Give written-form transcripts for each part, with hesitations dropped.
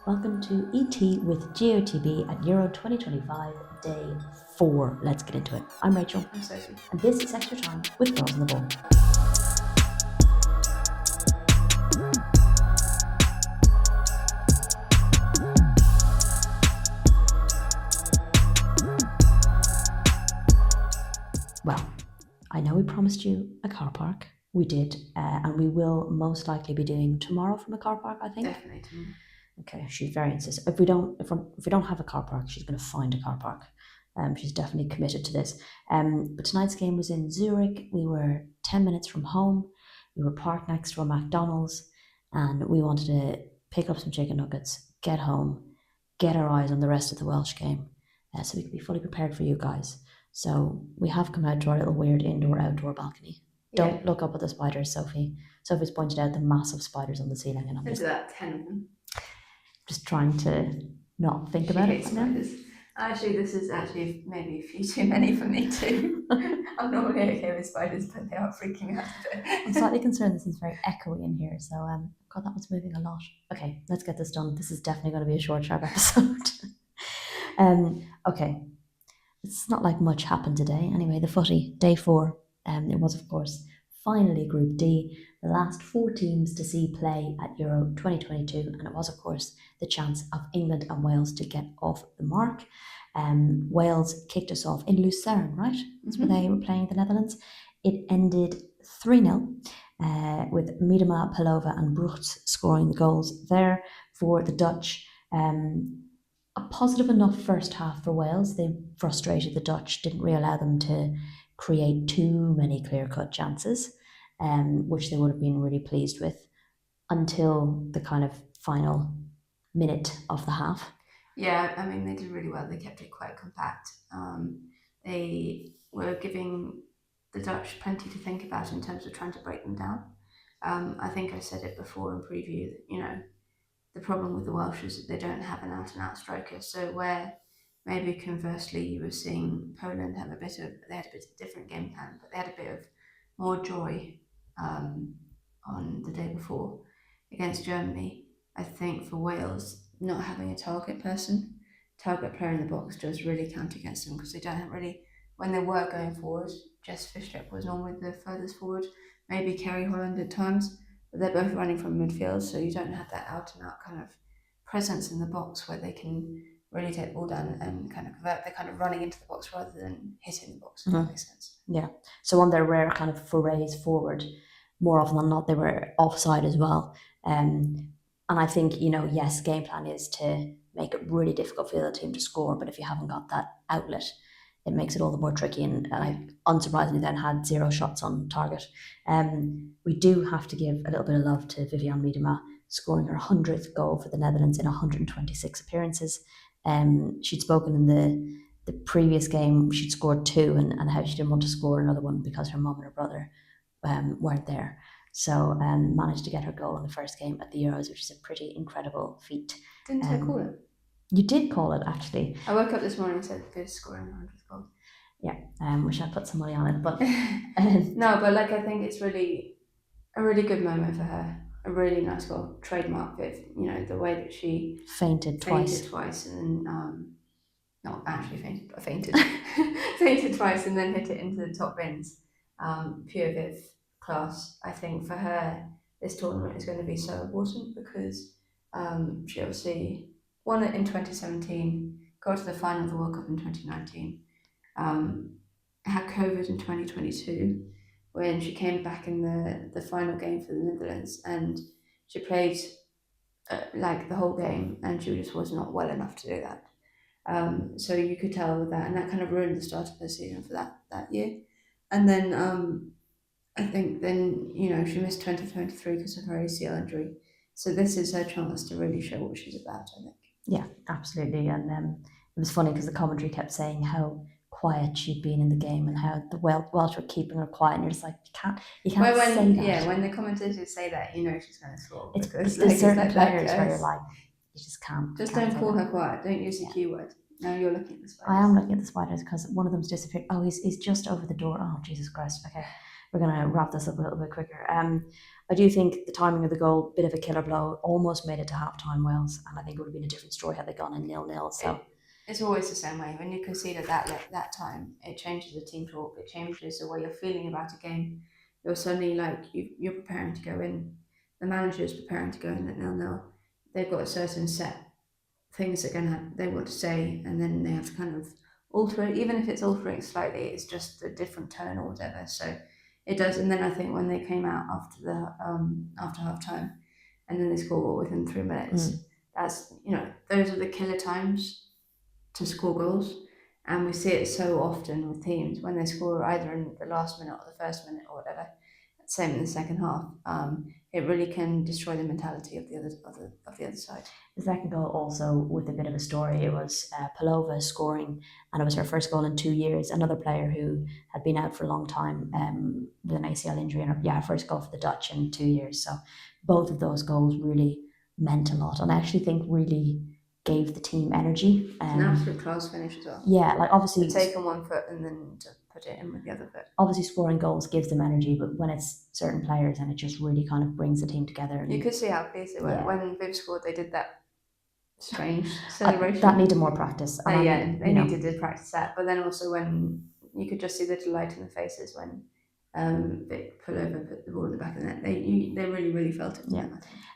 Welcome to ET with GOTB at Euro 2025, day 4. Let's get into it. I'm Rachel. I'm Sophie. And this is Extra Time with Girls on the Ball. Well, I know we promised you a car park. We did, and we will most likely be doing tomorrow from a car park, I think. Definitely tomorrow. Okay, she's very insistent. If we don't have a car park, she's going to find a car park. She's definitely committed to this. But tonight's game was in Zurich. We were 10 minutes from home. We were parked next to a McDonald's, and we wanted to pick up some chicken nuggets, get home, get our eyes on the rest of the Welsh game, so we could be fully prepared for you guys. So we have come out to our little weird indoor-outdoor balcony. Don't look up at the spiders, Sophie. Sophie's pointed out the massive spiders on the ceiling, and I'm There's about 10 of them. just trying to not think about it now. Actually, this is actually maybe a few too many for me too. I'm normally okay with spiders, but they are freaking out a bit. I'm slightly concerned this is very echoey in here, so God, that one's moving a lot. Okay, let's get this done. This is definitely going to be a short, sharp episode. Okay, it's not like much happened today. Anyway, the footy, day 4. It was, of course, finally Group D, the last 4 teams to see play at Euro 2022, and it was, of course, the chance of England and Wales to get off the mark. Wales kicked us off in Lucerne, right? That's where they were playing the Netherlands. It ended 3-0 with Miedema, Palova and Bruchts scoring the goals there for the Dutch. A positive enough first half for Wales. They frustrated the Dutch, didn't really allow them to create too many clear-cut chances, which they would have been really pleased with until the kind of final minute of the half. Yeah, I mean, they did really well. They kept it quite compact. They were giving the Dutch plenty to think about in terms of trying to break them down. I think I said it before in preview that, the problem with the Welsh is that they don't have an out-and-out striker. So where maybe conversely you were seeing Poland have they had a bit of a different game plan, but they had a bit of more joy on the day before against Germany. I think for Wales, not having a target player in the box does really count against them, because they don't really, when they were going forward, Jess Fischer was normally the furthest forward, maybe Kerry Holland at times, but they're both running from midfield, so you don't have that out and out kind of presence in the box where they can really take the ball down and kind of convert. They're kind of running into the box rather than hitting the box, if that makes sense. Yeah. So on their rare kind of forays forward, more often than not, they were offside as well. And I think, yes, game plan is to make it really difficult for the other team to score, but if you haven't got that outlet, it makes it all the more tricky, and unsurprisingly then had 0 shots on target. We do have to give a little bit of love to Vivianne Miedema, scoring her 100th goal for the Netherlands in 126 appearances. She'd spoken in the previous game, she'd scored 2, and how she didn't want to score another one because her mum and her brother weren't there. So managed to get her goal in the first game at the Euros, which is a pretty incredible feat. Didn't I call it? You did call it, actually. I woke up this morning and said good scoring 100th goal. Yeah, wish I'd put some money on it, but no, but I think it's really a really good moment for her. A really nice goal, trademark Viv. The way that she fainted twice, and then not actually fainted, but fainted, fainted twice, and then hit it into the top bins. Pure Viv class. I think for her, this tournament is going to be so important because she obviously won it in 2017, got to the final of the World Cup in 2019, had COVID in 2022 when she came back in the final game for the Netherlands, and she played the whole game, and she just was not well enough to do that. So you could tell with that, and that kind of ruined the start of the season for that year. And then I think then, she missed 2023 because of her ACL injury. So this is her chance to really show what she's about, I think. Yeah, absolutely. And it was funny because the commentary kept saying how quiet she'd been in the game and how the Welsh were keeping her quiet, and you're just like, you can't say that. Yeah, when the commentators say that, she's going to score. It's certain players where you're like, you just can't. Just don't call her quiet. Don't use the keyword. Now you're looking at the spiders. I am looking at the spiders because one of them's disappeared. Oh, he's just over the door. Oh, Jesus Christ. Okay, we're going to wrap this up a little bit quicker. I do think the timing of the goal, bit of a killer blow, almost made it to half-time Wales, and I think it would have been a different story had they gone in 0-0. So it's always the same way. When you concede at that time, it changes the team talk. It changes the way you're feeling about a game. You're suddenly like you're preparing to go in. The manager is preparing to go in at 0-0. They've got a certain set things they want to say, and then they have to kind of alter it. Even if it's altering slightly, it's just a different tone or whatever. So it does. And then I think when they came out after half time, and then they score within 3 minutes, that's those are the killer times to score goals. And we see it so often with teams when they score either in the last minute or the first minute or whatever. Same in the second half. It really can destroy the mentality of the other side. The second goal also with a bit of a story. It was Palova scoring, and it was her first goal in 2 years. Another player who had been out for a long time with an ACL injury, and her first goal for the Dutch in 2 years. So both of those goals really meant a lot, and I actually think really gave the team energy. An absolute class finish as well. Yeah, like obviously to take on one foot and then to put it in with the other foot. Obviously, scoring goals gives them energy, but when it's certain players, and it just really kind of brings the team together. And you could see how pleased they were when Viv scored. They did that strange celebration. That needed more practice. They needed to practice that. But then also when you could just see the delight in the faces when Vic Palova put the ball in the back of the net. They really, really felt it. Yeah.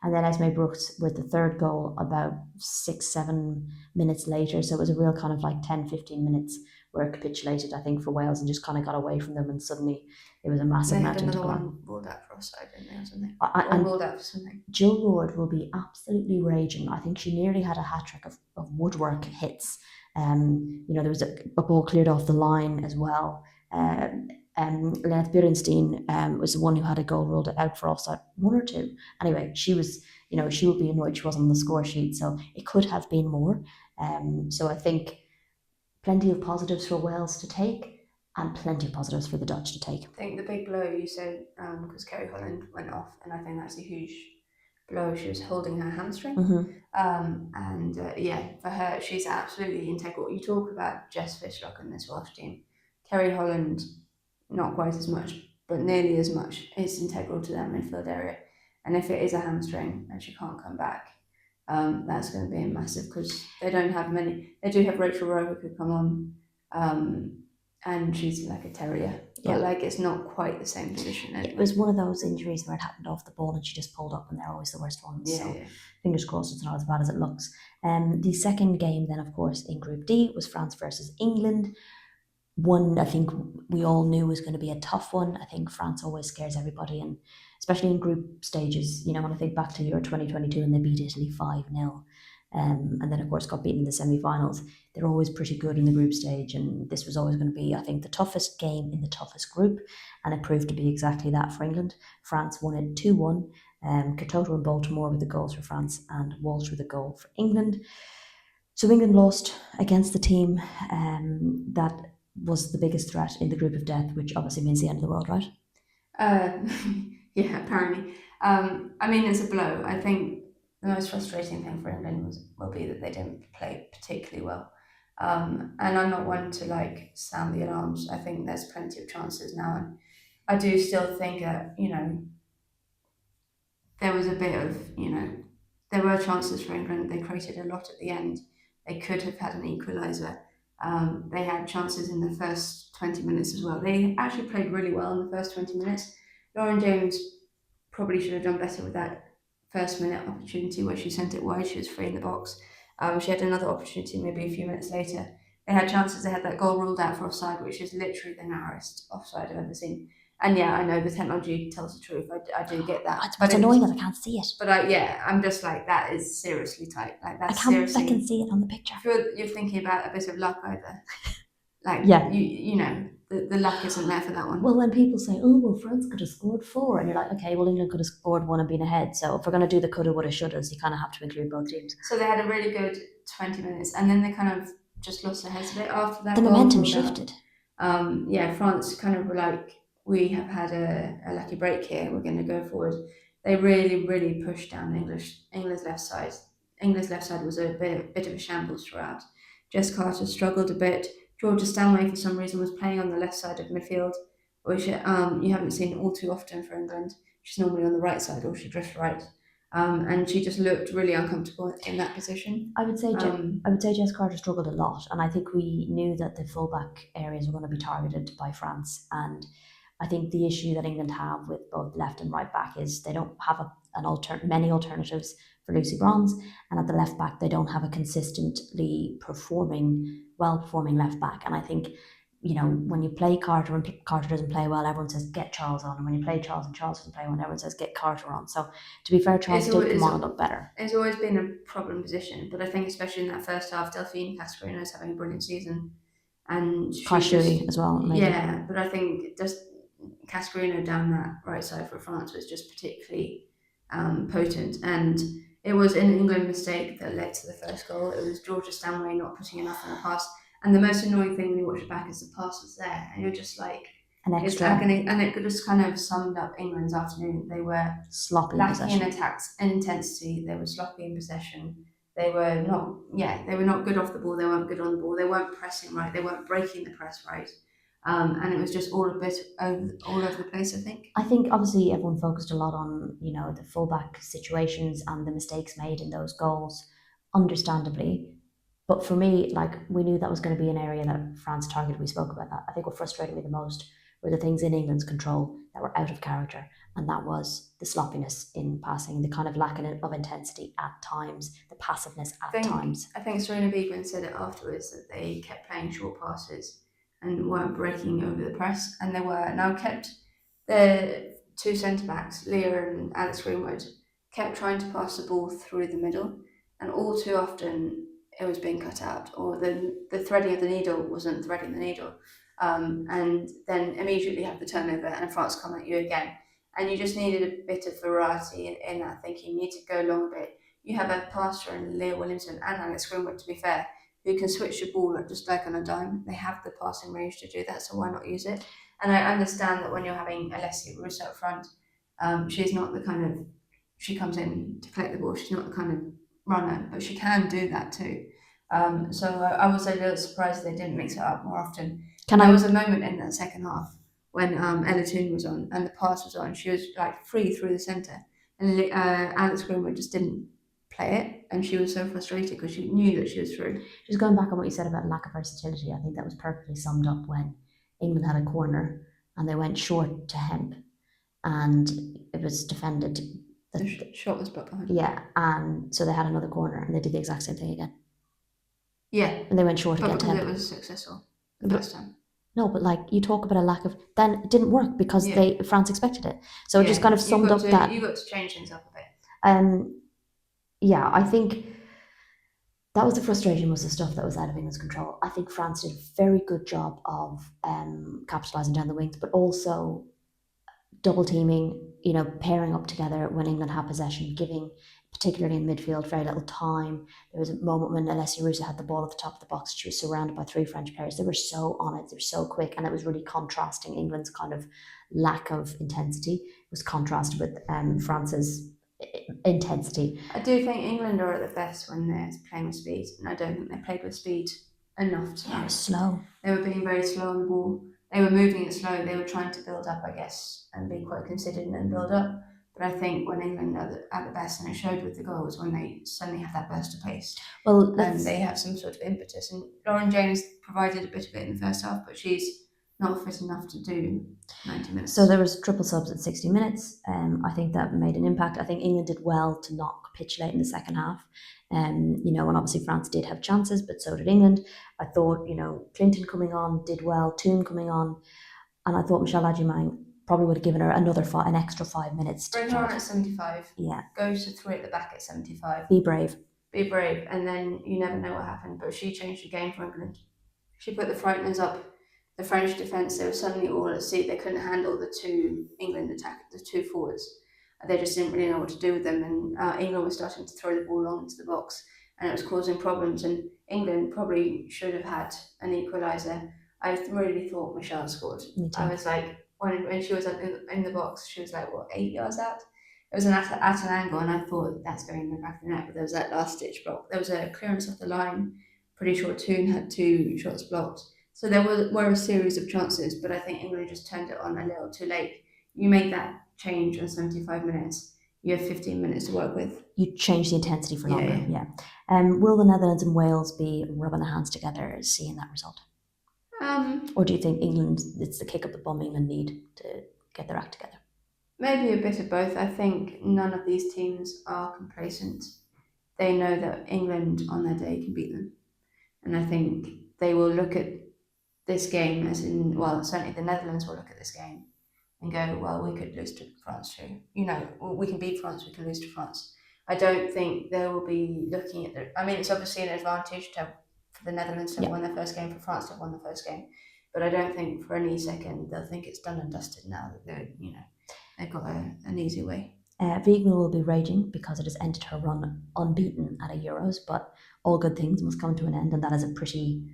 And then Esme Brooks with the third goal about 6-7 minutes later. So it was a real kind of like 10-15 minutes where it capitulated, I think, for Wales and just kind of got away from them. And suddenly it was a massive mountain to climb. One ruled out for offside, didn't they, or something? Or ruled out for something. Jill Ward will be absolutely raging. I think she nearly had a hat-trick of woodwork hits. There was a ball cleared off the line as well. Lenneth Berenstein was the one who had a goal ruled out for offside, one or two. Anyway, she was, she would be annoyed she wasn't on the score sheet, so it could have been more. So I think plenty of positives for Wales to take and plenty of positives for the Dutch to take. I think the big blow you said, because Kerry Holland went off, and I think that's a huge blow. She was holding her hamstring. For her, she's absolutely integral. You talk about Jess Fishlock and this Welsh team. Kerry Holland, not quite as much, but nearly as much, is integral to that midfield area. And if it is a hamstring and she can't come back, that's going to be massive because they don't have many. They do have Rachel Rowe who could come on, and she's like a terrier, but it's not quite the same position. Anyway. It was one of those injuries where it happened off the ball and she just pulled up, and they're always the worst ones. Fingers crossed it's not as bad as it looks. The second game then, of course, in Group D was France versus England. One I think we all knew was going to be a tough one. I think France always scares everybody, and especially in group stages. When I think back to Euro 2022 and they beat Italy 5-0, and then of course got beaten in the semi-finals. They're always pretty good in the group stage, and this was always going to be, I think, the toughest game in the toughest group, and it proved to be exactly that for England. France won it 2-1. Katoto and Baltimore with the goals for France, and Walsh with a goal for England. So England lost against the team that was the biggest threat in the group of death, which obviously means the end of the world, right? Yeah, apparently. It's a blow. I think the most frustrating thing for England will be that they didn't play particularly well. And I'm not one to sound the alarms. I think there's plenty of chances now, and I do still think that there was a bit of there were chances for England. They created a lot at the end. They could have had an equaliser. They had chances in the first 20 minutes as well. They actually played really well in the first 20 minutes. Lauren James probably should have done better with that first minute opportunity where she sent it wide. She was free in the box. She had another opportunity maybe a few minutes later. They had chances. They had that goal ruled out for offside, which is literally the narrowest offside I've ever seen. And I know the technology tells the truth. I do get that. It's annoying that I can't see it. But I'm just that is seriously tight. That's I can see it on the picture. If you're thinking about a bit of luck either. The luck isn't there for that one. Well, when people say, oh, well, France could have scored 4, and you're like, okay, well, England could have scored 1 and been ahead. So if we're going to do the coulda, woulda, shouldas, you kind of have to include both teams. So they had a really good 20 minutes, and then they kind of just lost their heads a bit after that. The momentum shifted. France kind of were like, we have had a lucky break here. We're going to go forward. They really, really pushed down England's left side. England's left side was a bit of a shambles throughout. Jess Carter struggled a bit. Georgia Stanway, for some reason, was playing on the left side of midfield, which you haven't seen all too often for England. she's normally on the right side or she drifts right. And she just looked really uncomfortable in that position. I would say Jess Carter struggled a lot, and I think we knew that the fullback areas were going to be targeted by France. And I think the issue that England have with both left and right back is they don't have many alternatives for Lucy Bronze, and at the left back they don't have a consistently well performing left back. And I think, when you play Carter and Carter doesn't play well, everyone says get Charles on, and when you play Charles and Charles doesn't play well, everyone says get Carter on. So to be fair, Charles did come on and look better. It's always been a problem position, but I think especially in that first half, Delphine Cascarino is having a brilliant season, and Kashuri as well. Maybe. Yeah, but I think just Cascarino down that right side for France was just particularly potent, and it was an England mistake that led to the first goal. It was Georgia Stanway not putting enough in the pass, and the most annoying thing when you watch it back is the pass was there, and you're just like an extra agony, and it just kind of summed up England's afternoon. They were sloppy lacking in attacks and intensity. They were sloppy in possession. They were not good off the ball. They weren't good on the ball. They weren't pressing right. They weren't breaking the press right. And it was just all over the place, I think. Obviously everyone focused a lot on, the fullback situations and the mistakes made in those goals, understandably. But for me, we knew that was going to be an area that France targeted. We spoke about that. I think what frustrated me the most were the things in England's control that were out of character, and that was the sloppiness in passing, the kind of lack of intensity at times, the passiveness at times. I think Serena Wiegman said it afterwards that they kept playing short passes and weren't breaking over the press, and they were now kept the two centre backs, Leah and Alex Greenwood, kept trying to pass the ball through the middle, and all too often it was being cut out, or the threading of the needle wasn't threading the needle, and then immediately have the turnover and France come at you again, and you just needed a bit of variety in that thinking. You need to go long a bit. You have a passer in Leah Williamson and Alex Greenwood, to be fair, who can switch the ball just like on a dime. They have the passing range to do that, so why not use it? And I understand that when you're having Alessia Russo up front, she's not the kind of, she comes in to collect the ball, she's not the kind of runner, but she can do that too. So I was a little surprised they didn't mix it up more often. There was a moment in that second half when Ella Toon was on and the pass was on. She was free through the centre, and Alex Greenwood just didn't play it, and she was so frustrated because she knew that she was through. Just going back on what you said about lack of versatility, I think that was perfectly summed up when England had a corner and they went short to Hemp, and it was defended. The shot was blocked behind. Yeah, and so they had another corner and they did the exact same thing again. Yeah, and they went short again to Hemp. It was successful the first time. No, but you talk about a lack of, then it didn't work because France expected it. So it just kind of summed up that you got to change things up a bit. Yeah, I think that was the frustration, was the stuff that was out of England's control. I think France did a very good job of capitalising down the wings, but also double teaming, pairing up together when England had possession, giving, particularly in midfield, very little time. There was a moment when Alessia Russo had the ball at the top of the box. She was surrounded by three French players. They were so on it. They were so quick, and it was really contrasting England's kind of lack of intensity. It was contrasted with France's intensity. I do think England are at the best when they're playing with speed, and I don't think they played with speed enough tonight. It was slow. They were being very slow on the ball. They were moving it slow. They were trying to build up, I guess, and be quite considered and then build up. But I think when England are at the best, and it showed with the goals, when they suddenly have that burst of pace, they have some sort of impetus. And Lauren James provided a bit of it in the first half, but she's not fit enough to do 90 minutes. So there was triple subs at 60 minutes. I think that made an impact. I think England did well to not capitulate in the second half. And obviously France did have chances, but so did England. I thought, Clinton coming on did well, Toon coming on, and I thought Michelle Adjumang probably would have given her an extra 5 minutes. Bring her on at 75. Yeah. Go to 3 at the back at 75. Be brave. Be brave, and then you never know what happened. But she changed the game for England. She put the frighteners up. The French defence, they were suddenly all at sea. They couldn't handle the two England attack, the two forwards. They just didn't really know what to do with them, and England was starting to throw the ball long into the box, and it was causing problems. And England probably should have had an equaliser. I really thought Michelle scored. Me too. I was like, when she was in the box, she was like, 8 yards out? It was at an angle, and I thought that's going in the back of the net, but there was that last stitch block. There was a clearance off the line. Pretty sure Toon had 2 shots blocked. So there were a series of chances, but I think England just turned it on a little too late. You make that change in 75 minutes, you have 15 minutes to work with. You change the intensity for longer. Yeah. Will the Netherlands and Wales be rubbing their hands together seeing that result? Or do you think England, it's the kick up the bum England need to get their act together? Maybe a bit of both. I think none of these teams are complacent. They know that England on their day can beat them. And I think they will look at this game as in, well, certainly the Netherlands will look at this game and go, well, we could lose to France too. You know, we can beat France, we can lose to France. I don't think they will be looking at the. I mean, it's obviously an advantage for the Netherlands to have won their first game, for France to have won the first game. But I don't think for any second they'll think it's done and dusted now that they've got an easy way. Wiegman will be raging because it has ended her run unbeaten at a Euros, but all good things must come to an end, and that is a pretty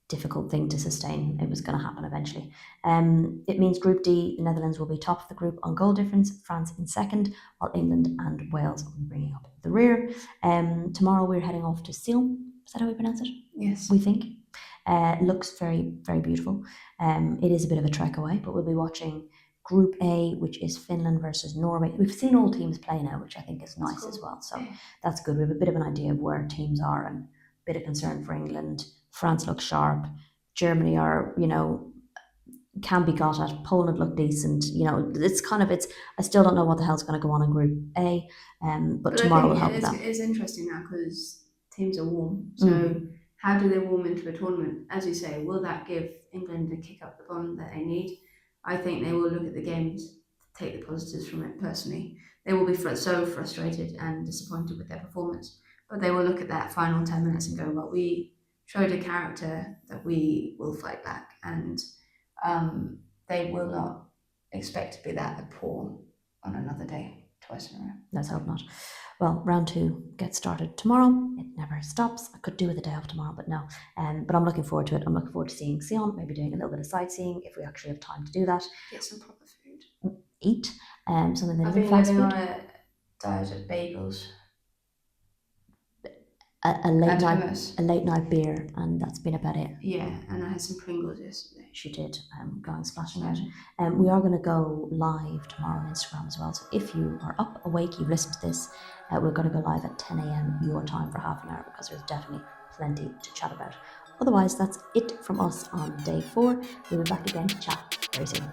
difficult thing to sustain. It was going to happen eventually. It means Group D, the Netherlands will be top of the group on goal difference, France in second, while England and Wales will be bringing up the rear. Tomorrow we're heading off to Seoul. Is that how we pronounce it? Yes. We think. Looks very, very beautiful. It is a bit of a trek away, but we'll be watching Group A, which is Finland versus Norway. We've seen all teams play now, which I think is nice as well. So that's good. We have a bit of an idea of where teams are, and a bit of concern for England. France looks sharp. Germany are, can be got at. Poland look decent. It's I still don't know what the hell's going to go on in Group A. But tomorrow we'll help with that. It's interesting now because teams are warm. So how do they warm into a tournament? As you say, will that give England the kick up the bum that they need? I think they will look at the games, take the positives from it personally. They will be so frustrated and disappointed with their performance, but they will look at that final 10 minutes and go, well, we showed a character that we will fight back, and they will not expect to be that poor on another day, twice in a row. Let's hope not. Well, round 2 gets started tomorrow. It never stops. I could do with a day off tomorrow, but no. But I'm looking forward to it. I'm looking forward to seeing Sion, maybe doing a little bit of sightseeing if we actually have time to do that. Get some proper food. Eat something that I've isn't been fast living food. on a diet of bagels. A late night beer, and that's been about it. Yeah, and I had some Pringles yesterday. She did, going splashing out. We are going to go live tomorrow on Instagram as well. So if you are up, awake, you've listened to this, we're going to go live at 10 a.m. your time for half an hour, because there's definitely plenty to chat about. Otherwise, that's it from us on day 4. We'll be back again to chat very soon.